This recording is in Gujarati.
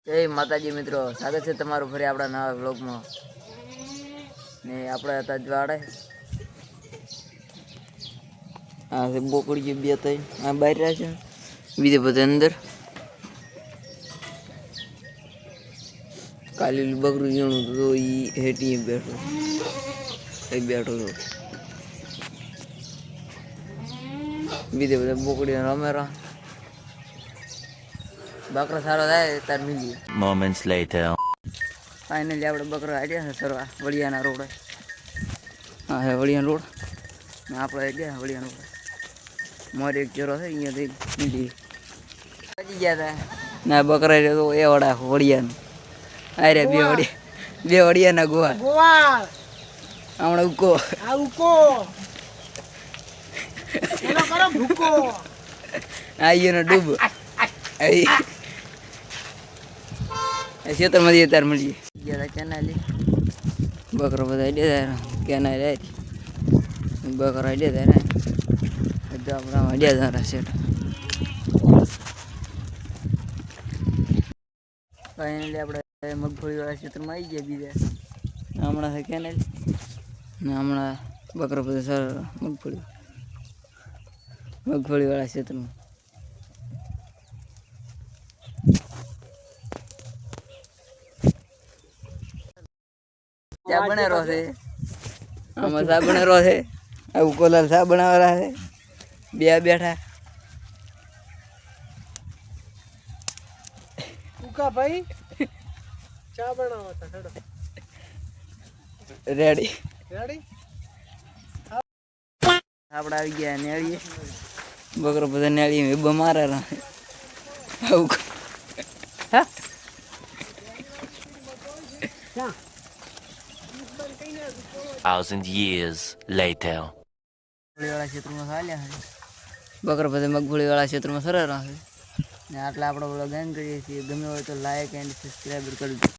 જય માતાજી મિત્રો, સ્વાગત છે તમારું ફરી આપણા નવા વ્લોગમાં. ને આપણે હતા જ્વાડે આ બોકડી બે ત્રણ આ બહાર રહ્યા છે, બીજે બધા અંદર. કાલે બકરું જીણું તો એ હેઠી બેઠો હતો. બીજે બધા બોકડી રમેરા બકરો સારો થાય તાર મિલી. Moments later. ફાઇનલી આપણે બકરો આડ્યા છે સરવા વડિયાના રોડે. હા હે વડિયાનો રોડ ને આપણે આડ્યા વડિયાનો રોડ. મારે એક ચરો છે અહીંયાથી મિલી પચી ગયા હતા ના બકરા તો એ વડા વડિયાનું અરે બે વડિયાના ગોવા હમણાં ઉકો આઈયો ડૂબ ખેતરમાંથી તાર મળીએ ગયા કેનાલી બકરો બધા અડ્યા કેનાલ બકરો અડ્યા તારે બધા આપણા અડ્યા તારા શેઠ. ફાઇનલી આપણે મગફળીવાળા ક્ષેત્રમાં આવી ગયા બીજા હમણાં છે કેનાલ ને હમણાં બકરો બધા સારા મગફળીવાળા ક્ષેત્રમાં. ચા બનેરો છે આમાં ચા બનેરો છે આવું કોલાલ ચા બનાવેલા છે બે બેઠા ભાઈ ચા બનાવતા રેડી રેડી આપણે આવી ગયા નેળીએ બકરો બધા નેળીએ મારેલા આવું હા 1,000 years later. મગફળીવાળા ક્ષેત્રમાં ચાલ્યા છે બકરો બધા મગફળીવાળા ક્ષેત્રમાં સરળ છે ને આટલા આપણે બ્લોગ એન્ડ કરીએ છીએ. ગમે હોય તો લાઈક એન્ડ સબસ્ક્રાઈબર કરજો.